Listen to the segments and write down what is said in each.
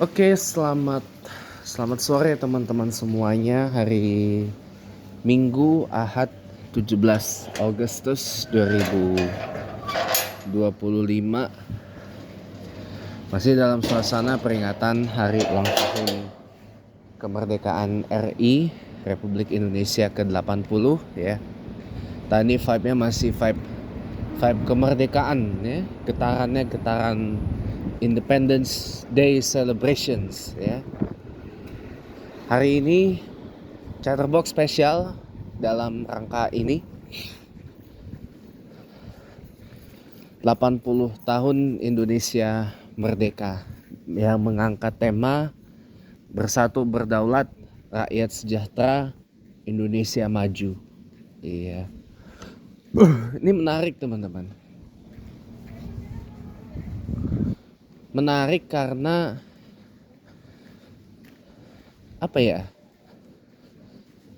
Oke, selamat sore teman-teman semuanya. Hari Minggu Ahad 17 Agustus 2025. Masih dalam suasana peringatan Hari Ulang Tahun Kemerdekaan RI Republik Indonesia ke-80 ya. Tadi vibe-nya masih vibe kemerdekaan ya. Getaran Independence Day celebrations ya. Hari ini Chatterbox spesial dalam rangka ini 80 tahun Indonesia Merdeka yang mengangkat tema Bersatu Berdaulat, Rakyat Sejahtera, Indonesia Maju. Iya. Ini menarik teman-teman. Menarik karena apa ya?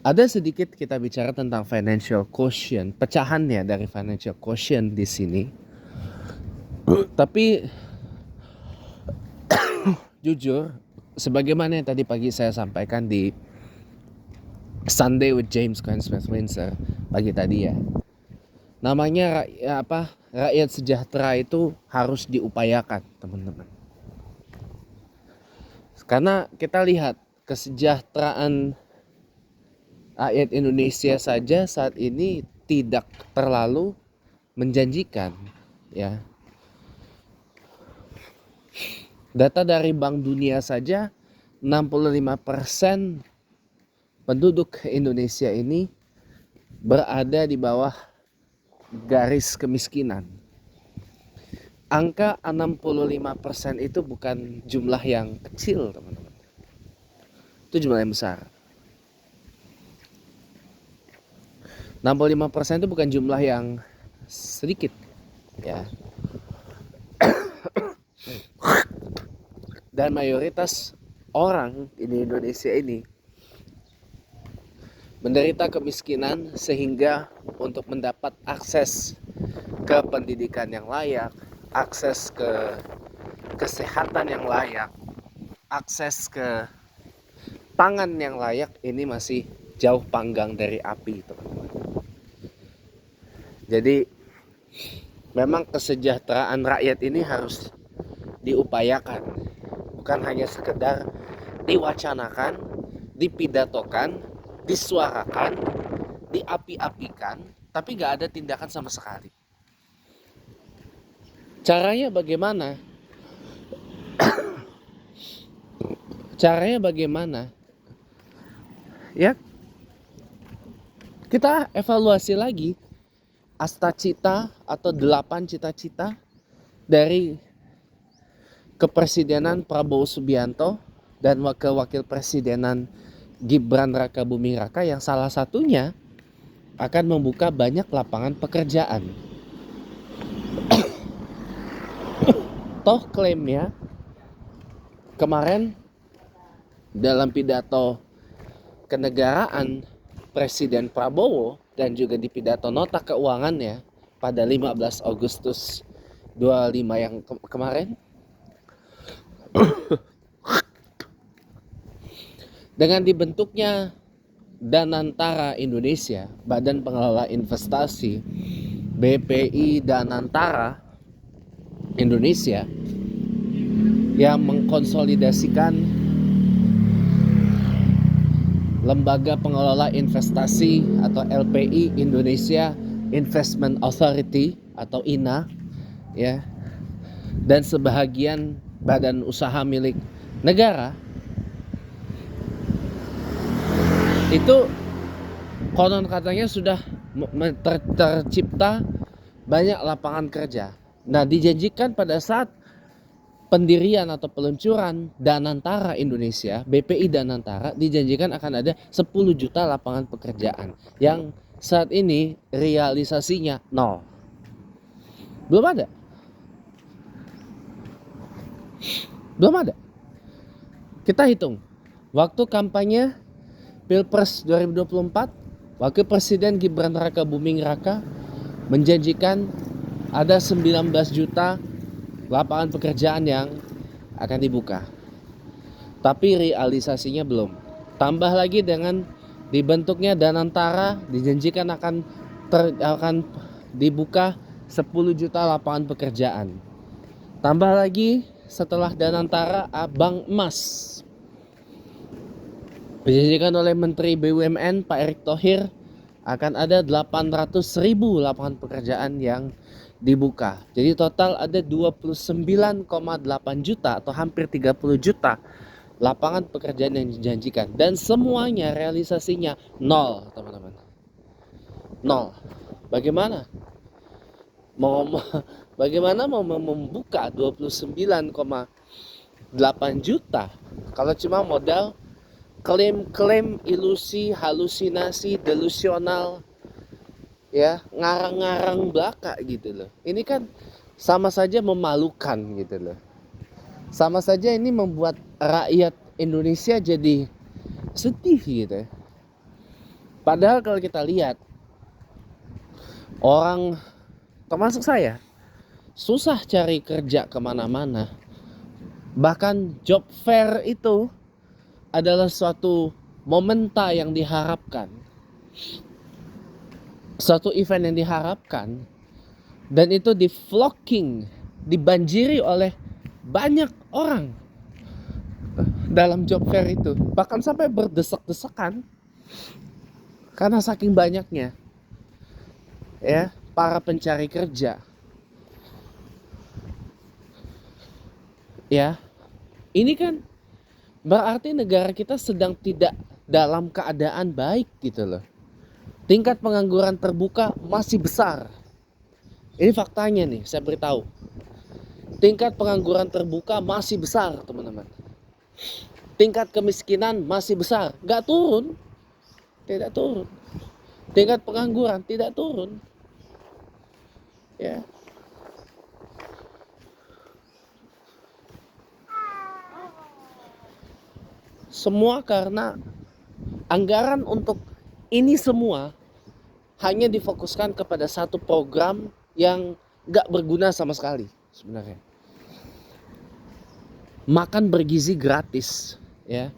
Ada sedikit kita bicara tentang financial quotient, pecahannya dari financial quotient di sini. Tapi jujur, sebagaimana yang tadi pagi saya sampaikan di Sunday with James Cohen Smith Windsor pagi tadi ya. Namanya rakyat sejahtera itu harus diupayakan, teman-teman. Karena kita lihat kesejahteraan rakyat Indonesia saja saat ini tidak terlalu menjanjikan ya. Data dari Bank Dunia saja 65% penduduk Indonesia ini berada di bawah garis kemiskinan. Angka 65% itu bukan jumlah yang kecil, teman-teman. Itu jumlah yang besar. 65% itu bukan jumlah yang sedikit, ya. Dan mayoritas orang di Indonesia ini menderita kemiskinan sehingga untuk mendapat akses ke pendidikan yang layak, akses ke kesehatan yang layak, akses ke pangan yang layak ini masih jauh panggang dari api, teman-teman. Jadi memang kesejahteraan rakyat ini harus diupayakan, bukan hanya sekedar diwacanakan, dipidatokan, disuarakan, diapi-apikan, tapi gak ada tindakan sama sekali. Caranya bagaimana? Ya, kita evaluasi lagi Astacita atau 8 cita-cita dari kepresidenan Prabowo Subianto dan wakil presidenan Gibran Rakabuming Raka yang salah satunya akan membuka banyak lapangan pekerjaan. Toh klaimnya kemarin dalam pidato kenegaraan Presiden Prabowo dan juga di pidato nota keuangannya pada 15 Agustus 25 yang kemarin, dengan dibentuknya Danantara Indonesia, Badan Pengelola Investasi BPI Danantara Indonesia, yang mengkonsolidasikan Lembaga Pengelola Investasi atau LPI Indonesia Investment Authority atau INA ya, dan sebahagian badan usaha milik negara. Itu konon katanya sudah tercipta banyak lapangan kerja. Nah, dijanjikan pada saat pendirian atau peluncuran Danantara Indonesia, BPI Danantara, dijanjikan akan ada 10 juta lapangan pekerjaan yang saat ini realisasinya 0. Belum ada. Kita hitung waktu kampanye Pilpres 2024, Wakil Presiden Gibran Rakabuming Raka menjanjikan ada 19 juta lapangan pekerjaan yang akan dibuka. tapi realisasinya belum. Tambah lagi dengan dibentuknya Danantara, dijanjikan akan dibuka 10 juta lapangan pekerjaan. Tambah lagi setelah Danantara, Bank Emas dijanjikan oleh Menteri BUMN Pak Erick Thohir akan ada 800.000 lapangan pekerjaan yang dibuka. Jadi total ada 29,8 juta atau hampir 30 juta lapangan pekerjaan yang dijanjikan. Dan semuanya realisasinya nol, teman-teman. Nol. Bagaimana mau membuka 29,8 juta kalau cuma modal klaim-klaim, ilusi, halusinasi, delusional, ya, ngarang-ngarang belaka gitu loh. Ini kan sama saja memalukan gitu loh. Sama saja ini membuat rakyat Indonesia jadi sedih gitu ya. Padahal kalau kita lihat, orang termasuk saya susah cari kerja kemana-mana. Bahkan job fair itu adalah suatu momenta yang diharapkan, suatu event yang diharapkan, dan itu di-flocking, dibanjiri oleh banyak orang dalam job fair itu, bahkan sampai berdesak-desakan karena saking banyaknya ya para pencari kerja. Ya, ini kan berarti negara kita sedang tidak dalam keadaan baik gitu loh. Tingkat pengangguran terbuka masih besar. Ini faktanya nih, saya beritahu. Tingkat pengangguran terbuka masih besar, teman-teman. Tingkat kemiskinan masih besar, gak turun. Tidak turun. Tingkat pengangguran tidak turun. Ya. Semua karena anggaran untuk ini semua hanya difokuskan kepada satu program yang gak berguna sama sekali sebenarnya. Makan bergizi gratis, ya.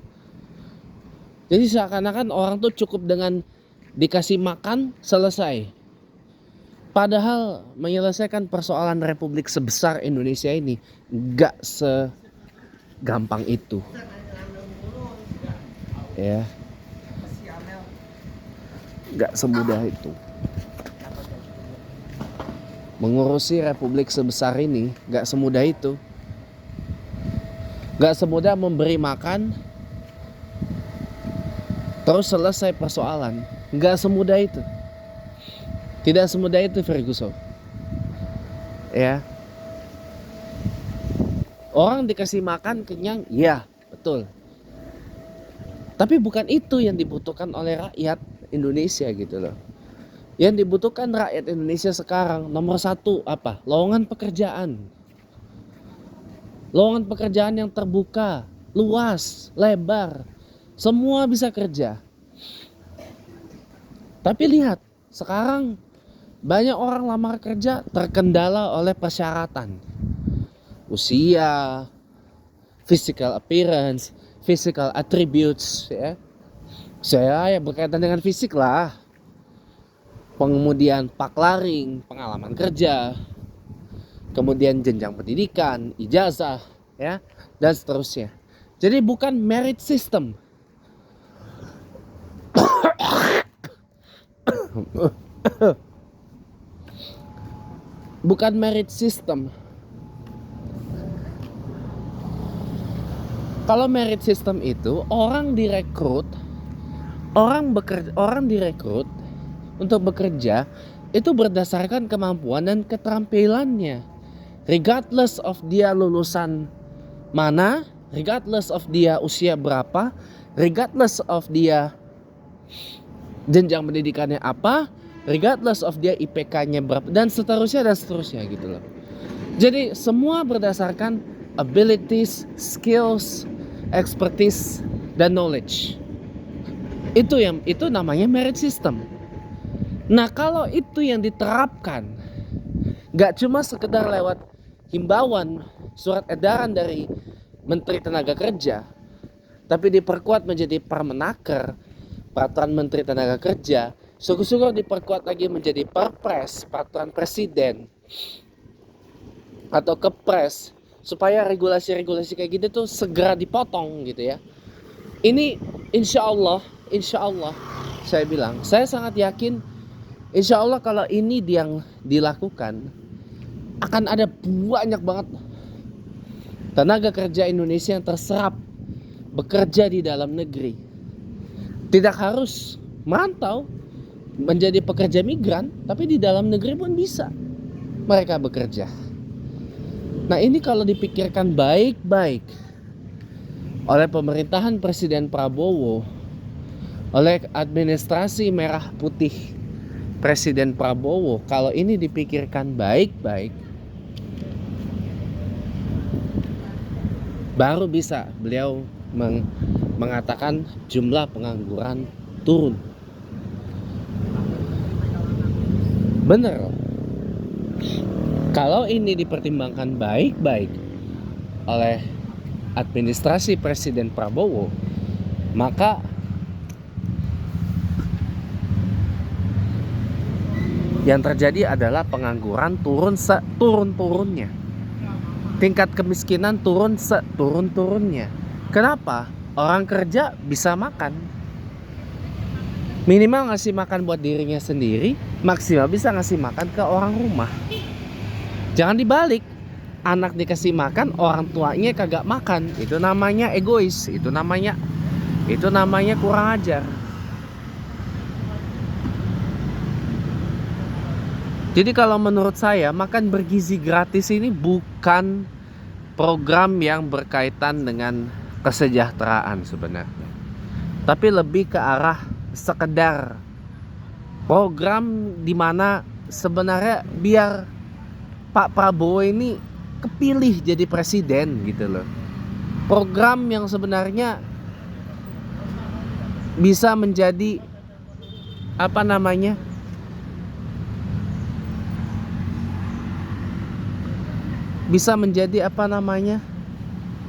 Jadi seakan-akan orang tuh cukup dengan dikasih makan selesai. Padahal menyelesaikan persoalan Republik sebesar Indonesia ini gak segampang itu. Ya, gak semudah itu. Mengurusi Republik sebesar ini gak semudah itu. Gak semudah memberi makan terus selesai persoalan. Gak semudah itu. Tidak semudah itu, Ferguson. Ya, orang dikasih makan kenyang, ya betul. Tapi bukan itu yang dibutuhkan oleh rakyat Indonesia gitu loh. Yang dibutuhkan rakyat Indonesia sekarang nomor satu apa? Lowongan pekerjaan. Lowongan pekerjaan yang terbuka, luas, lebar. Semua bisa kerja. Tapi lihat, sekarang banyak orang lamar kerja terkendala oleh persyaratan. Usia, physical appearance, physical attributes, ya. Saya yang berkaitan dengan fisik lah. Kemudian paklaring, pengalaman kerja, kemudian jenjang pendidikan, ijazah, ya, dan seterusnya. Jadi bukan merit system. Bukan merit system. Kalau merit system itu orang direkrut untuk bekerja itu berdasarkan kemampuan dan keterampilannya. Regardless of dia lulusan mana, regardless of dia usia berapa, regardless of dia jenjang pendidikannya apa, regardless of dia IPK-nya berapa, dan seterusnya gitu loh. Jadi semua berdasarkan abilities, skills, expertise, dan knowledge. Itu namanya merit system. Nah, kalau itu yang diterapkan, gak cuma sekedar lewat himbauan surat edaran dari Menteri Tenaga Kerja, tapi diperkuat menjadi Permenaker, Peraturan Menteri Tenaga Kerja, syukur-syukur diperkuat lagi menjadi Perpres, Peraturan Presiden atau Kepres, supaya regulasi-regulasi kayak gitu tuh segera dipotong gitu ya. Ini insya Allah saya bilang, saya sangat yakin insya Allah kalau ini yang dilakukan, akan ada banyak banget tenaga kerja Indonesia yang terserap bekerja di dalam negeri. Tidak harus merantau menjadi pekerja migran, tapi di dalam negeri pun bisa mereka bekerja. Nah, ini kalau dipikirkan baik-baik oleh pemerintahan Presiden Prabowo, oleh administrasi merah putih Presiden Prabowo, kalau ini dipikirkan baik-baik, baru bisa beliau mengatakan jumlah pengangguran turun. Bener. Kalau ini dipertimbangkan baik-baik oleh administrasi Presiden Prabowo, maka yang terjadi adalah pengangguran turun seturun-turunnya. Tingkat kemiskinan turun seturun-turunnya. Kenapa? Orang kerja bisa makan. Minimal ngasih makan buat dirinya sendiri, maksimal bisa ngasih makan ke orang rumah. Jangan dibalik, anak dikasih makan, orang tuanya kagak makan. Itu namanya egois, itu namanya kurang ajar. Jadi kalau menurut saya, makan bergizi gratis ini bukan program yang berkaitan dengan kesejahteraan sebenarnya, tapi lebih ke arah sekedar program dimana sebenarnya biar Pak Prabowo ini kepilih jadi presiden gitu loh. Program yang sebenarnya bisa menjadi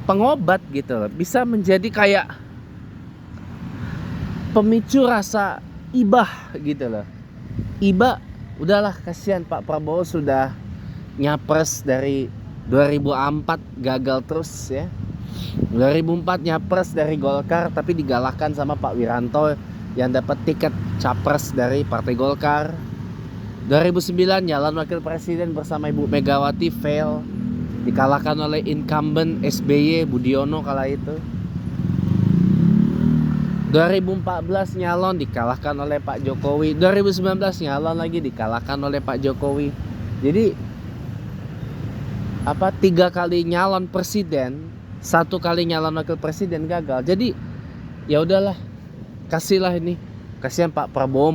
pengobat gitu loh. Bisa menjadi kayak pemicu rasa ibah gitu loh. Iba, udahlah, kasihan Pak Prabowo sudah nyapres dari 2004 gagal terus ya. 2004 nyapres dari Golkar tapi digalahkan sama Pak Wiranto yang dapat tiket capres dari Partai Golkar. 2009 nyalon wakil presiden bersama Ibu Megawati fail, dikalahkan oleh incumbent SBY Budiono kala itu. 2014 nyalon dikalahkan oleh Pak Jokowi. 2019 nyalon lagi dikalahkan oleh Pak Jokowi. Jadi 3 kali nyalon presiden, 1 kali nyalon wakil presiden gagal. Jadi ya udahlah, kasihlah ini. Kasihan Pak Prabowo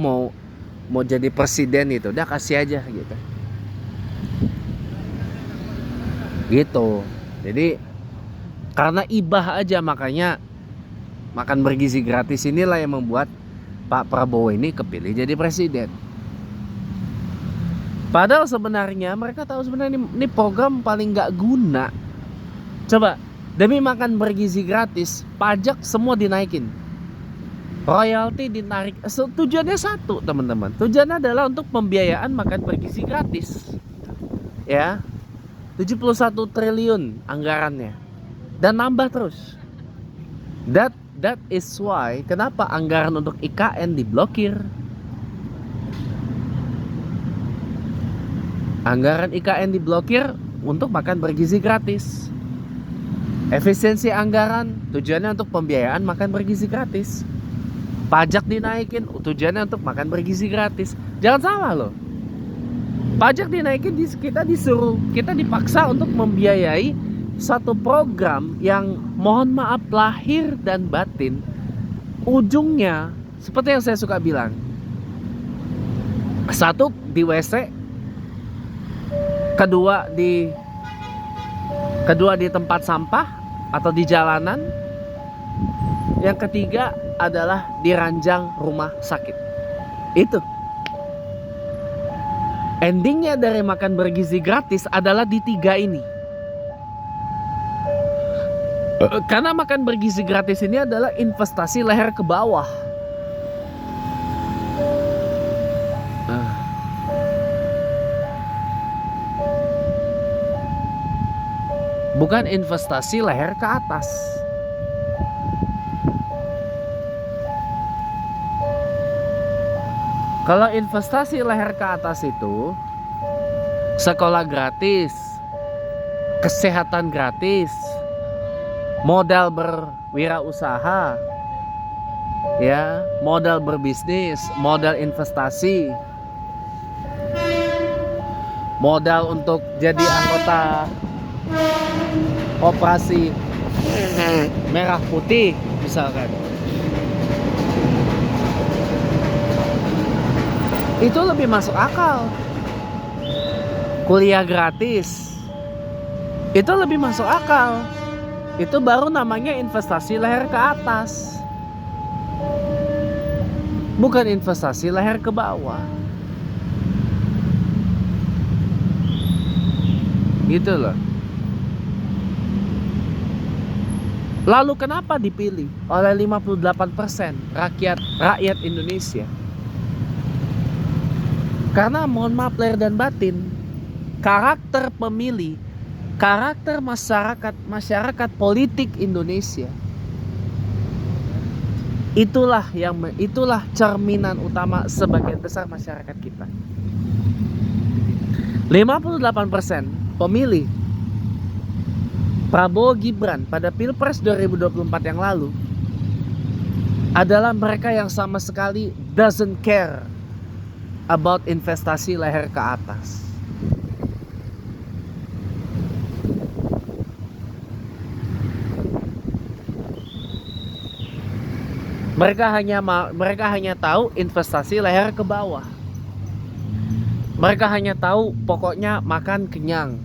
mau jadi presiden itu, udah kasih aja gitu. Gitu. Jadi karena ibah aja, makanya makan bergizi gratis inilah yang membuat Pak Prabowo ini kepilih jadi presiden. Padahal sebenarnya mereka tahu sebenarnya ini program paling gak guna. Coba, demi makan bergizi gratis, pajak semua dinaikin, royalti dinarik. Tujuannya satu teman-teman, tujuannya adalah untuk pembiayaan makan bergizi gratis. Ya, 71 triliun anggarannya dan nambah terus. That is why kenapa anggaran untuk IKN diblokir. Anggaran IKN diblokir untuk makan bergizi gratis. Efisiensi anggaran tujuannya untuk pembiayaan makan bergizi gratis. Pajak dinaikin tujuannya untuk makan bergizi gratis. Jangan salah loh. Pajak dinaikin, kita dipaksa untuk membiayai satu program yang mohon maaf lahir dan batin ujungnya seperti yang saya suka bilang. Satu di WC, kedua di tempat sampah atau di jalanan, yang ketiga adalah di ranjang rumah sakit. Itu endingnya dari makan bergizi gratis adalah di 3 ini. Karena makan bergizi gratis ini adalah investasi leher ke bawah. Bukan investasi leher ke atas. Kalau investasi leher ke atas itu sekolah gratis, kesehatan gratis, modal berwirausaha, ya, modal berbisnis, modal investasi, modal untuk jadi anggota operasi merah putih misalkan, itu lebih masuk akal. Kuliah gratis itu lebih masuk akal. Itu baru namanya investasi leher ke atas, bukan investasi leher ke bawah. Gitu loh. Lalu kenapa dipilih oleh 58% rakyat Indonesia? Karena mohon maaf lahir dan batin, karakter pemilih, karakter masyarakat politik Indonesia, itulah cerminan utama sebagian besar masyarakat kita. 58% pemilih Prabowo Gibran pada Pilpres 2024 yang lalu adalah mereka yang sama sekali doesn't care about investasi leher ke atas. Mereka hanya tahu investasi leher ke bawah. Mereka hanya tahu pokoknya makan kenyang,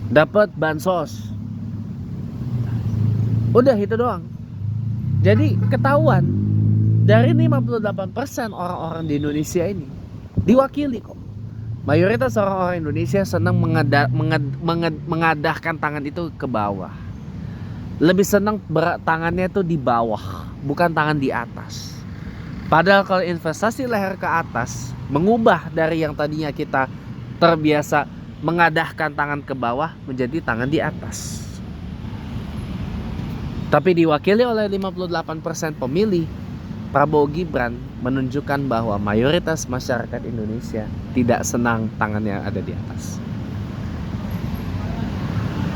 dapat bansos, udah itu doang. Jadi ketahuan dari 58% orang-orang di Indonesia ini diwakili kok. Mayoritas orang-orang Indonesia senang mengadahkan tangan itu ke bawah. Lebih senang tangannya itu di bawah, bukan tangan di atas. Padahal kalau investasi leher ke atas, mengubah dari yang tadinya kita terbiasa mengadahkan tangan ke bawah menjadi tangan di atas. Tapi diwakili oleh 58% pemilih, Prabowo Gibran menunjukkan bahwa mayoritas masyarakat Indonesia tidak senang tangan yang ada di atas.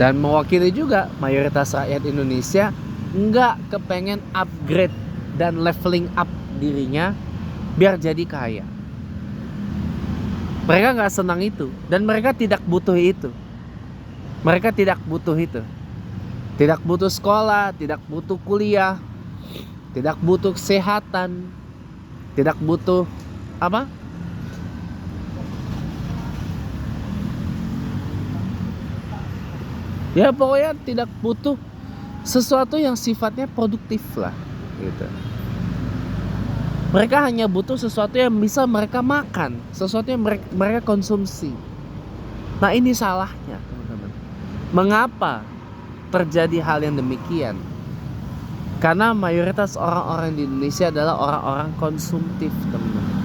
Dan mewakili juga mayoritas rakyat Indonesia nggak kepengen upgrade dan leveling up dirinya biar jadi kaya. Mereka nggak senang itu dan mereka tidak butuh itu. Mereka tidak butuh itu. Tidak butuh sekolah, tidak butuh kuliah, tidak butuh kesehatan, tidak butuh apa? Ya pokoknya tidak butuh sesuatu yang sifatnya produktif lah gitu. Mereka hanya butuh sesuatu yang bisa mereka makan, sesuatu yang mereka konsumsi. Nah ini salahnya teman-teman. Mengapa terjadi hal yang demikian? Karena mayoritas orang-orang di Indonesia adalah orang-orang konsumtif teman-teman.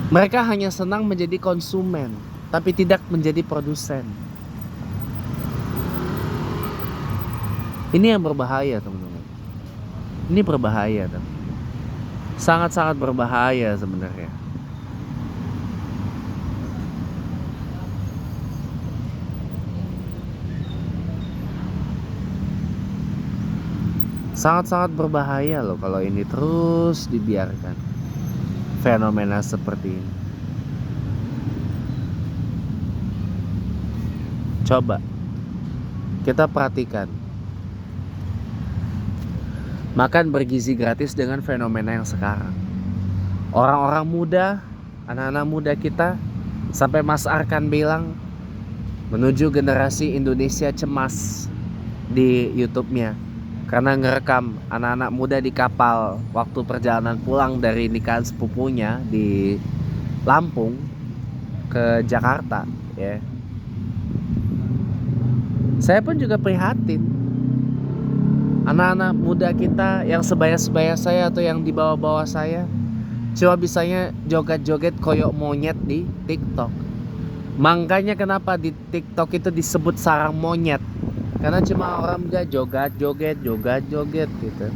Mereka hanya senang menjadi konsumen, tapi tidak menjadi produsen. Ini yang berbahaya teman-teman. Ini berbahaya teman. Sangat-sangat berbahaya sebenarnya. Sangat-sangat berbahaya loh kalau ini terus dibiarkan. Fenomena seperti ini. Coba kita perhatikan. Makan bergizi gratis dengan fenomena yang sekarang. Orang-orang muda, anak-anak muda kita, sampai Mas Arkan bilang menuju generasi Indonesia cemas di YouTube-nya. Karena ngerekam anak-anak muda di kapal waktu perjalanan pulang dari nikahan sepupunya di Lampung ke Jakarta, ya. Saya pun juga prihatin. Anak-anak muda kita yang sebaya-sebaya saya atau yang di bawah-bawah saya cuma bisanya joget-joget koyok monyet di TikTok. Makanya kenapa di TikTok itu disebut sarang monyet. Karena cuma orang muda joget-joget gitu.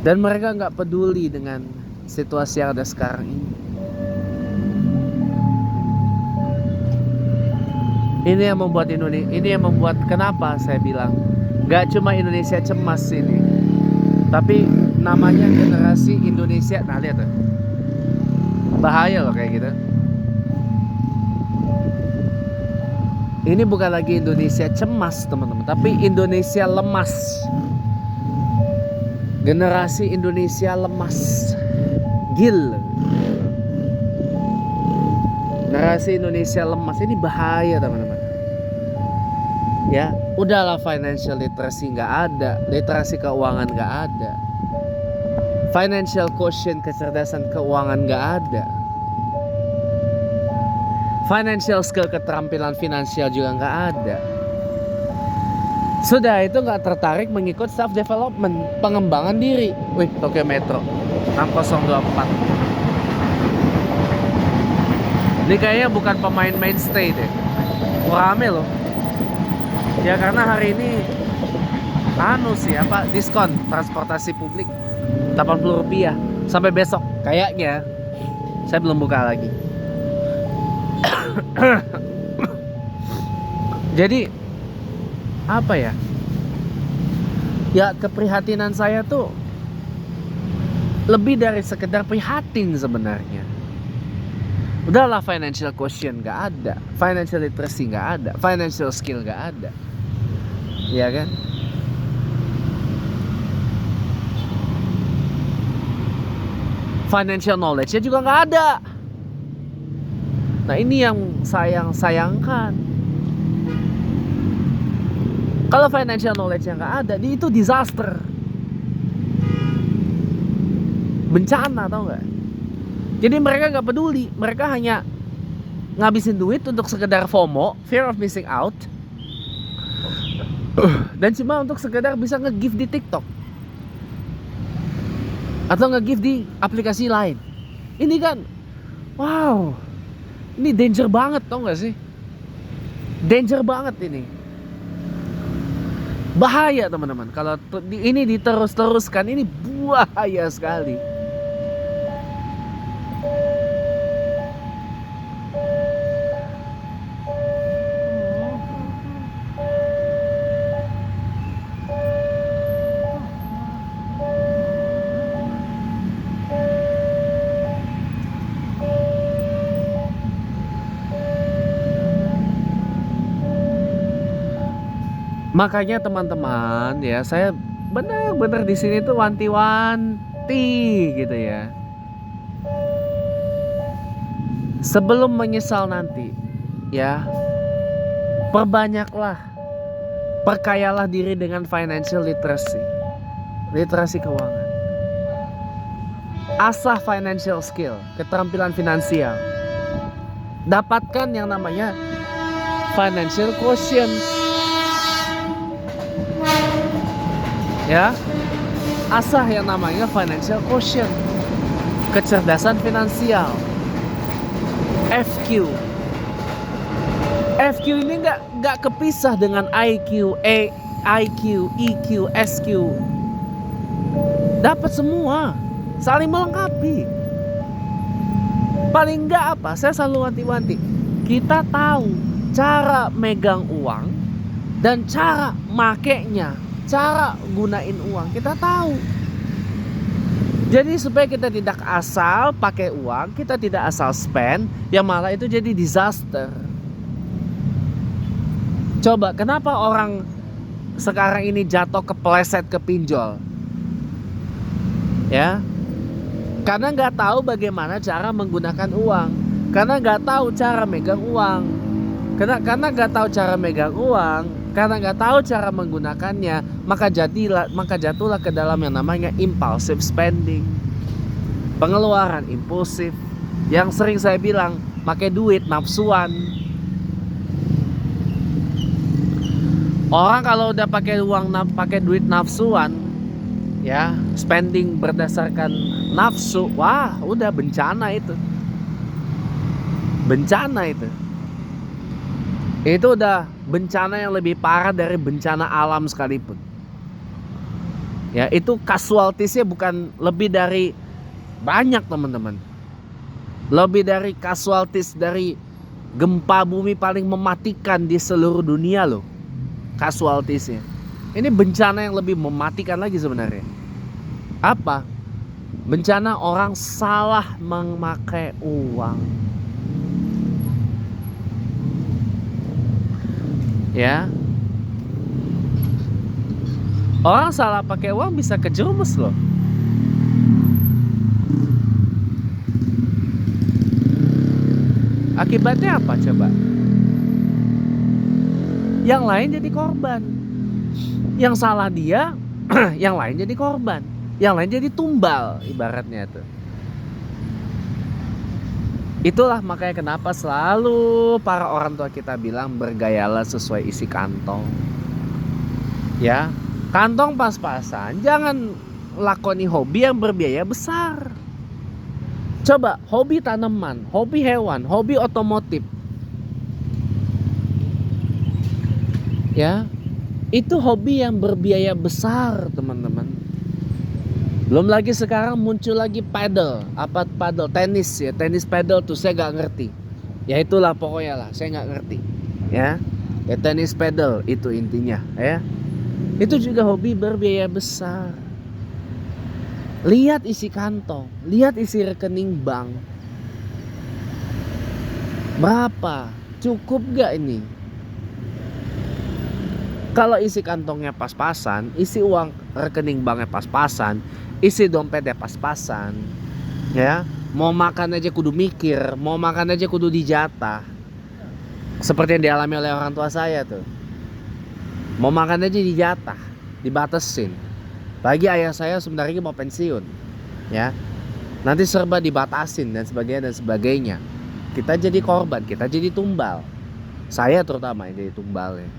Dan mereka nggak peduli dengan situasi yang ada sekarang ini. Ini yang membuat kenapa saya bilang nggak cuma Indonesia cemas ini, tapi namanya generasi Indonesia. Nah lihat tuh, bahaya loh kayak gitu. Ini bukan lagi Indonesia cemas teman-teman, tapi Indonesia lemas. Generasi Indonesia lemas, gil. Generasi Indonesia lemas, ini bahaya teman-teman. Ya, udahlah financial literacy nggak ada, literasi keuangan nggak ada, financial quotient kecerdasan keuangan nggak ada, financial skill keterampilan finansial juga nggak ada. Sudah itu nggak tertarik mengikut self development, pengembangan diri. Wih, Tokyo Metro 6024. Ini kayaknya bukan pemain mainstay deh. Rame loh. Ya karena hari ini diskon transportasi publik 80 rupiah sampai besok kayaknya. Saya belum buka lagi. Jadi apa ya? Ya keprihatinan saya tuh lebih dari sekedar prihatin sebenarnya. Udahlah financial quotient gak ada, financial literacy gak ada, financial skill gak ada. Iya kan? Financial knowledge-nya juga gak ada. Nah ini yang sayangkan. Kalau financial knowledge-nya gak ada, itu disaster. Bencana, tau gak? Jadi mereka gak peduli, mereka hanya ngabisin duit untuk sekedar FOMO, fear of missing out, dan cuma untuk sekedar bisa nge-gift di TikTok atau nge-gift di aplikasi lain. Ini kan, wow, ini danger banget, tau gak sih? Danger banget ini. Bahaya teman-teman, kalau ini diteruskan, ini bahaya sekali. Makanya teman-teman ya, saya benar-benar di sini tuh wanti-wanti gitu ya. Sebelum menyesal nanti, ya, perkayalah diri dengan financial literacy, literasi keuangan. Asah financial skill, keterampilan finansial. Dapatkan yang namanya financial quotient. Ya, asah yang namanya financial quotient, kecerdasan finansial, FQ. FQ ini nggak kepisah dengan IQ, EQ, SQ. Dapat semua, saling melengkapi. Paling nggak apa? Saya selalu wanti-wanti. Kita tahu cara megang uang dan cara makainya. Cara gunain uang kita tahu. Jadi supaya kita tidak asal pakai uang, kita tidak asal spend, yang malah itu jadi disaster. Coba kenapa orang sekarang ini jatuh kepleset ke pinjol? Ya, karena nggak tahu bagaimana cara menggunakan uang, karena nggak tahu cara megang uang, karena nggak tahu cara megang uang. Karena nggak tahu cara menggunakannya, maka jatuhlah ke dalam yang namanya impulsive spending, pengeluaran impulsif, yang sering saya bilang pakai duit nafsuan. Orang kalau udah pakai pakai duit nafsuan, ya, spending berdasarkan nafsu, wah, udah bencana itu. Bencana itu. Itu udah bencana yang lebih parah dari bencana alam sekalipun. Ya, itu casualtiesnya bukan lebih dari banyak, teman-teman. Lebih dari casualties dari gempa bumi paling mematikan di seluruh dunia loh. Casualtiesnya. Ini bencana yang lebih mematikan lagi sebenarnya. Apa? Bencana orang salah memakai uang. Ya. Orang salah pakai uang bisa kejerumus loh. Akibatnya apa coba? Yang lain jadi korban. Yang salah dia, yang lain jadi korban. Yang lain jadi tumbal ibaratnya tuh. Itulah makanya kenapa selalu para orang tua kita bilang bergayalah sesuai isi kantong. Ya, kantong pas-pasan, jangan lakoni hobi yang berbiaya besar. Coba hobi tanaman, hobi hewan, hobi otomotif. Ya, itu hobi yang berbiaya besar, teman-teman. Belum lagi sekarang muncul lagi paddle, apa paddle, tenis ya, tenis paddle tuh saya nggak ngerti. Ya itulah pokoknya lah, saya nggak ngerti. Ya, tenis paddle itu intinya, ya. Itu juga hobi berbiaya besar. Lihat isi kantong, lihat isi rekening bank. Berapa? Cukup gak ini? Kalau isi kantongnya pas-pasan, isi uang rekening banknya pas-pasan, isi dompetnya pas-pasan, ya, mau makan aja kudu mikir, mau makan aja kudu dijatah. Seperti yang dialami oleh orang tua saya tuh. Mau makan aja dijatah, dibatasin. Bagi ayah saya sebenarnya mau pensiun, ya. Nanti serba dibatasin dan sebagainya. Kita jadi korban, kita jadi tumbal. Saya terutama yang jadi tumbalnya.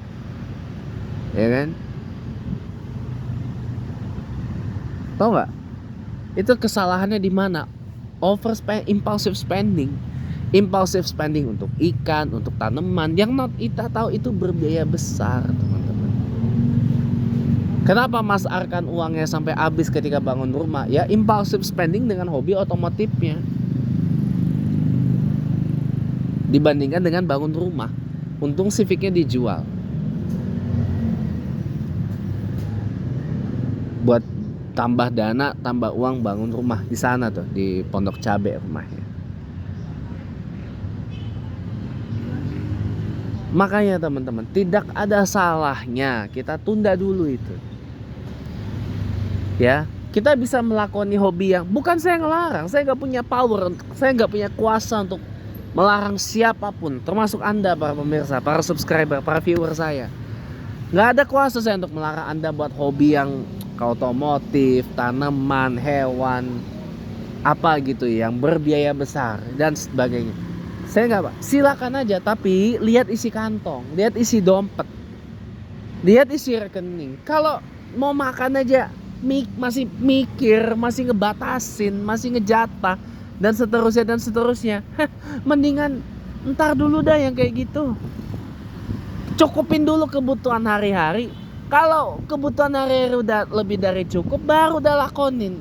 Ya kan? Tahu nggak? Itu kesalahannya di mana? Impulsive spending untuk ikan, untuk tanaman yang kita tahu itu berbiaya besar, teman-teman. Kenapa Mas Arkan uangnya sampai habis ketika bangun rumah? Ya impulsive spending dengan hobi otomotifnya dibandingkan dengan bangun rumah. Untung Civicnya dijual buat tambah dana, tambah uang bangun rumah di sana tuh, di Pondok Cabe rumahnya. Makanya teman-teman, tidak ada salahnya kita tunda dulu itu. Ya, kita bisa melakoni hobi yang bukan saya ngelarang, saya nggak punya power, saya nggak punya kuasa untuk melarang siapapun, termasuk Anda para pemirsa, para subscriber, para viewer saya. Nggak ada kuasa saya untuk melarang Anda buat hobi yang otomotif, tanaman, hewan, apa gitu yang berbiaya besar dan sebagainya. Saya nggak, Pak. Silakan aja, tapi lihat isi kantong, lihat isi dompet, lihat isi rekening. Kalau mau makan aja masih mikir, masih ngebatasin, masih ngejatah dan seterusnya. Mendingan ntar dulu dah yang kayak gitu. Cukupin dulu kebutuhan hari-hari. Kalau kebutuhan hari-hari udah lebih dari cukup, baru udah lakonin.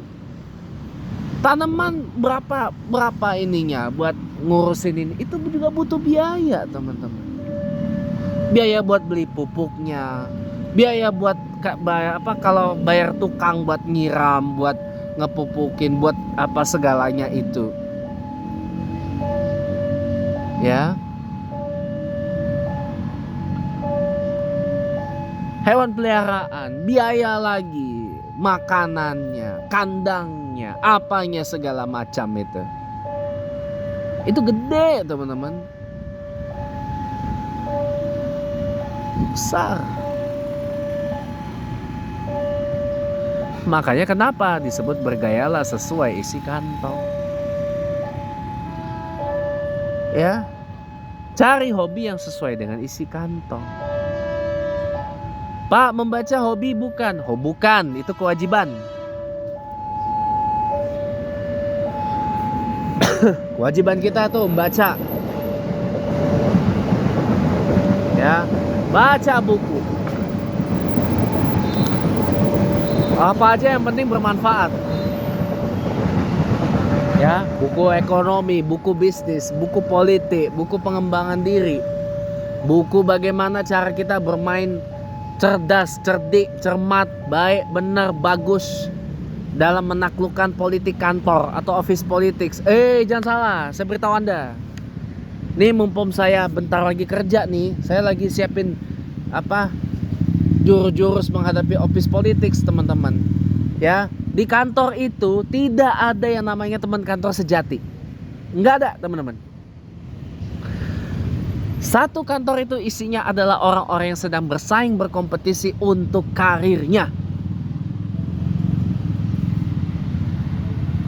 Tanaman berapa ininya buat ngurusin ini, itu juga butuh biaya, teman-teman. Biaya buat beli pupuknya, biaya buat kalau bayar tukang buat nyiram, buat ngepupukin, buat apa segalanya itu. Ya. Hewan peliharaan, biaya lagi, makanannya, kandangnya, apanya segala macam itu. Itu gede, teman-teman. Besar. Makanya kenapa disebut bergayalah sesuai isi kantong. Ya. Cari hobi yang sesuai dengan isi kantong. Pak, membaca hobi bukan? Oh bukan, itu kewajiban. Kewajiban kita tuh membaca. Ya, baca buku. Apa aja yang penting bermanfaat. Ya, buku ekonomi, buku bisnis, buku politik, buku pengembangan diri. Buku bagaimana cara kita bermain cerdas, cerdik, cermat, baik, benar, bagus dalam menaklukkan politik kantor atau office politics. Jangan salah, saya beritahu Anda. Nih mumpung saya bentar lagi kerja nih, saya lagi siapin jurus-jurus menghadapi office politics, teman-teman. Ya, di kantor itu tidak ada yang namanya teman kantor sejati. Nggak ada, teman-teman. Satu kantor itu isinya adalah orang-orang yang sedang bersaing, berkompetisi untuk karirnya,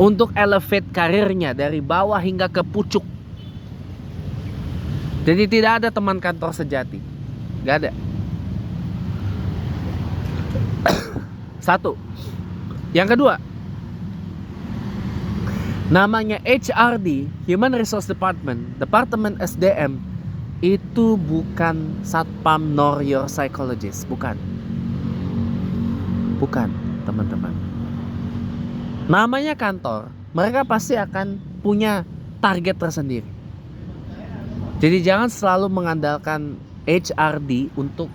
untuk elevate karirnya dari bawah hingga ke pucuk. Jadi tidak ada teman kantor sejati, nggak ada. Satu. Yang kedua, namanya HRD, Human Resource Department, Departemen SDM, itu bukan satpam nor your psychologist, bukan, teman-teman. Namanya kantor, mereka pasti akan punya target tersendiri. Jadi jangan selalu mengandalkan HRD untuk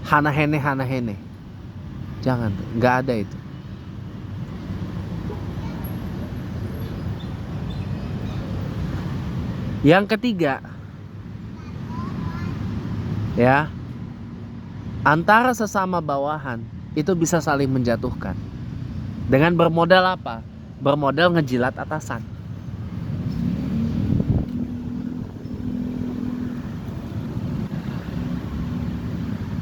hana-hene. Jangan, nggak ada itu. Yang ketiga, ya, antara sesama bawahan itu bisa saling menjatuhkan. Dengan bermodal apa? Bermodal ngejilat atasan.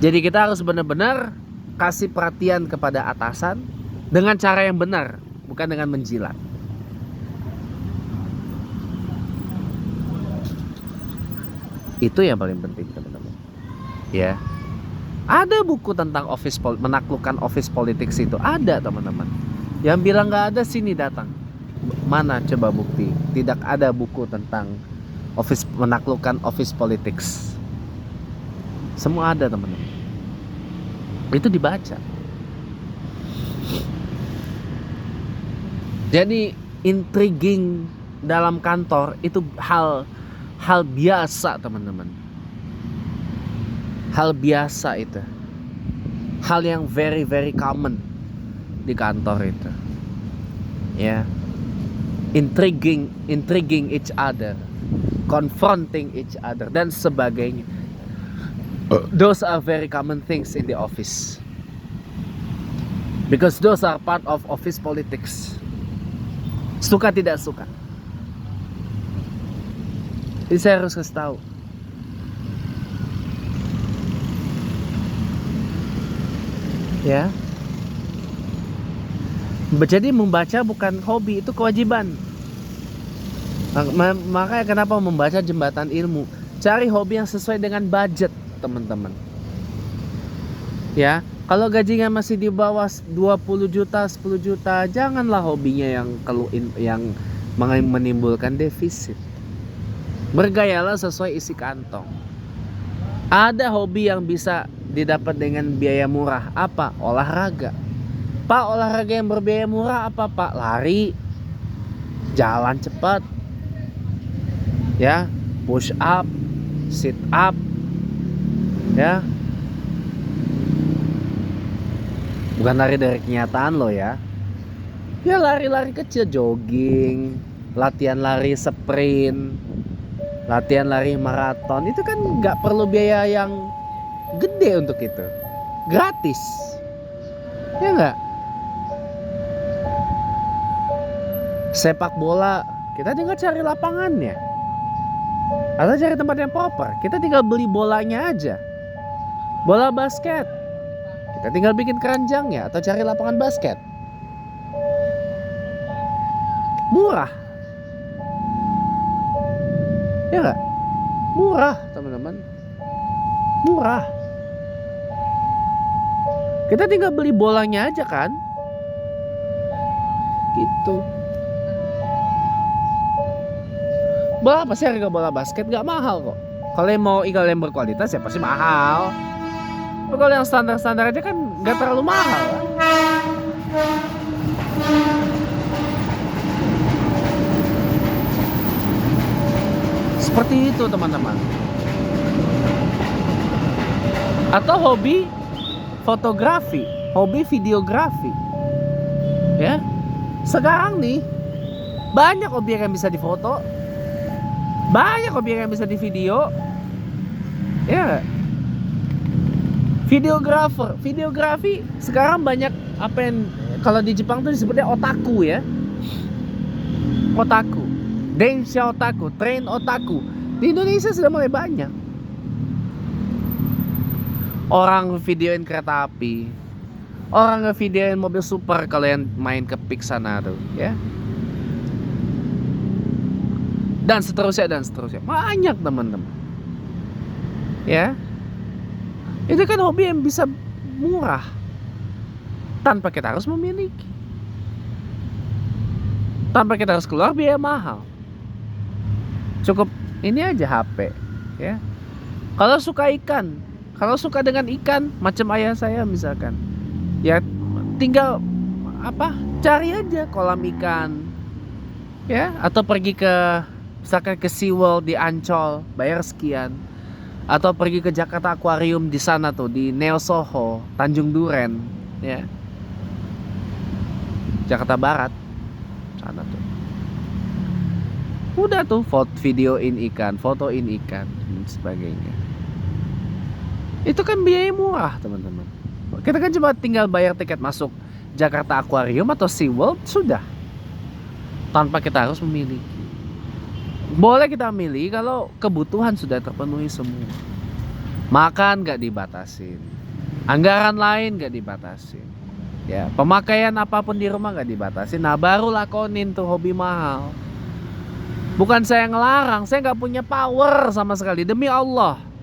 Jadi kita harus benar-benar kasih perhatian kepada atasan dengan cara yang benar, bukan dengan menjilat. Itu yang paling penting, teman-teman. Ya, ada buku tentang menaklukkan office politics itu, ada, teman-teman. Yang bilang nggak ada, sini datang. Mana coba bukti? Tidak ada buku tentang menaklukkan office politics. Semua ada, teman-teman. Itu dibaca. Jadi intriguing dalam kantor itu hal biasa, teman-teman. Hal biasa itu. Hal yang very very common di kantor itu. Ya. Intriguing each other, confronting each other dan sebagainya. Those are very common things in the office. Because those are part of office politics. Suka tidak suka. Jadi saya harus kasih tahu. Ya. Jadi membaca bukan hobi, itu kewajiban. Makanya kenapa membaca jembatan ilmu? Cari hobi yang sesuai dengan budget, teman-teman. Ya, kalau gajinya masih di bawah 20 juta, 10 juta, janganlah hobinya yang menimbulkan defisit. Bergayalah sesuai isi kantong. Ada hobi yang bisa didapat dengan biaya murah. Apa? Olahraga. Pak, olahraga yang berbiaya murah apa, Pak? Lari, jalan cepat, ya, push up, sit up, ya. Bukan lari dari kenyataan lo ya. Ya lari-lari kecil, jogging, latihan lari sprint, latihan lari maraton. Itu kan nggak perlu biaya yang gede untuk itu, gratis, ya nggak? Sepak bola, kita tinggal cari lapangannya atau cari tempat yang proper. Kita tinggal beli bolanya aja. Bola basket, kita tinggal bikin keranjangnya atau cari lapangan basket. Murah, ya nggak? Murah, teman-teman. Murah. Kita tinggal beli bolanya aja kan, gitu. Bola apa sih, harga bola basket gak mahal kok. Kalau yang mau yang berkualitas ya pasti mahal. Tapi kalau yang standar-standar aja kan gak terlalu mahal kan? Seperti itu teman-teman. Atau hobi fotografi, hobi videografi. Ya. Sekarang nih banyak objek yang bisa difoto, banyak objek yang bisa divideo. Ya. Videografi sekarang banyak apa yang kalau di Jepang tuh disebutnya otaku ya. Otaku, densha otaku, train otaku. Di Indonesia sudah mulai banyak. Orang videoin kereta api, orang ngevideoin mobil super kalau yang main ke Pik sana tuh, ya. Dan seterusnya. Banyak teman-teman. Ya. Itu kan hobi yang bisa murah tanpa kita harus memiliki. Tanpa kita harus keluar biaya mahal. Cukup ini aja HP, ya. Kalau suka ikan, kalau suka dengan ikan macam ayah saya misalkan, ya tinggal cari aja kolam ikan, ya, atau pergi ke misalkan ke SeaWorld di Ancol bayar sekian, atau pergi ke Jakarta Aquarium di sana tuh di Neo Soho Tanjung Duren, ya, Jakarta Barat sana tuh. Udah tuh videoin ikan, fotoin ikan dan sebagainya. Itu kan biaya murah teman-teman. Kita kan cuma tinggal bayar tiket masuk Jakarta Aquarium atau SeaWorld sudah, tanpa kita harus memiliki. Boleh kita milih kalau kebutuhan sudah terpenuhi semua. Makan gak dibatasin, anggaran lain gak dibatasin, ya, pemakaian apapun di rumah gak dibatasin. Nah baru lakonin tuh hobi mahal. Bukan saya ngelarang, saya gak punya power sama sekali, demi Allah.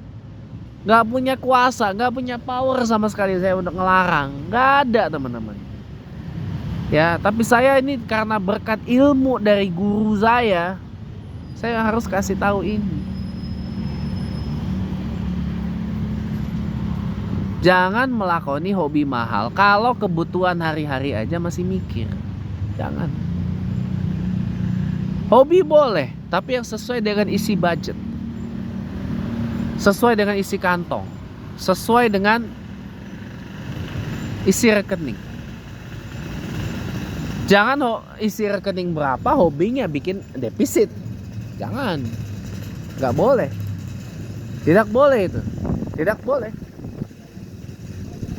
Gak punya kuasa, gak punya power sama sekali saya untuk ngelarang. Gak ada teman-teman. Ya, tapi saya ini karena berkat ilmu dari guru saya harus kasih tahu ini. Jangan melakoni hobi mahal kalau kebutuhan hari-hari aja masih mikir. Jangan. Hobi boleh, tapi yang sesuai dengan isi budget, sesuai dengan isi kantong, sesuai dengan isi rekening. Jangan isi rekening berapa, hobinya bikin defisit. Jangan. Gak boleh. Tidak boleh itu. Tidak boleh.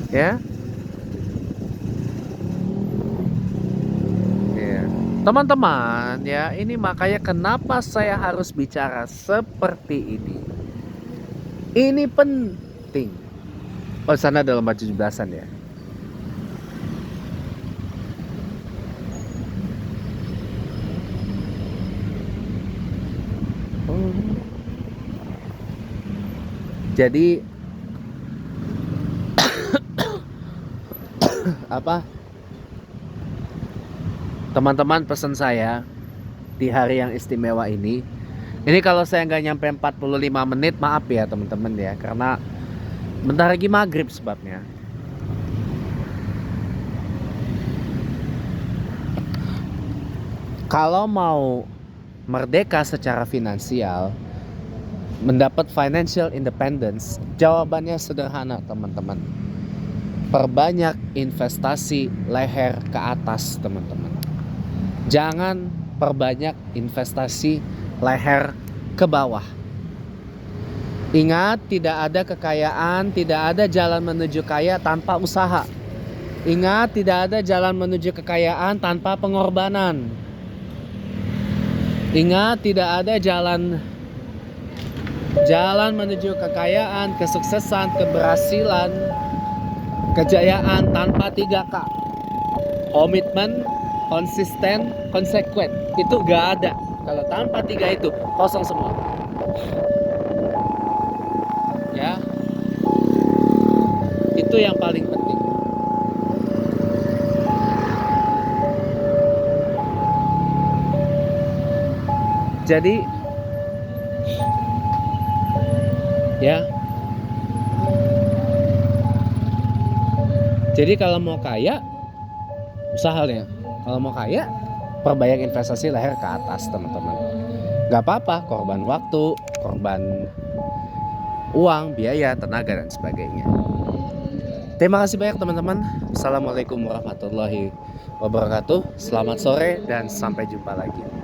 Ya. Teman-teman, ya, ini makanya kenapa saya harus bicara seperti ini. Ini penting. Oh, sana dalam baju 17-an ya. Jadi teman-teman, pesan saya di hari yang istimewa ini kalau saya nggak nyampe 45 menit, maaf ya teman-teman ya, karena bentar lagi maghrib sebabnya. Kalau mau merdeka secara finansial, mendapat financial independence, jawabannya sederhana teman-teman. Perbanyak investasi leher ke atas teman-teman. Jangan perbanyak investasi leher ke bawah. Ingat, tidak ada kekayaan, tidak ada jalan menuju kaya tanpa usaha. Ingat, tidak ada jalan menuju kekayaan tanpa pengorbanan. Ingat, tidak ada jalan menuju kekayaan, kesuksesan, keberhasilan, kejayaan tanpa 3K. Komitmen, konsisten, konsekuen. Itu gak ada. Kalau tanpa 3 itu kosong semua. Ya. Itu yang paling penting. Jadi ya, jadi kalau mau kaya, usahanya kalau mau kaya, perbanyak investasi leher ke atas, teman-teman. Gak apa-apa, korban waktu, korban uang, biaya, tenaga, dan sebagainya. Terima kasih banyak teman-teman. Assalamualaikum warahmatullahi wabarakatuh. Selamat sore dan sampai jumpa lagi.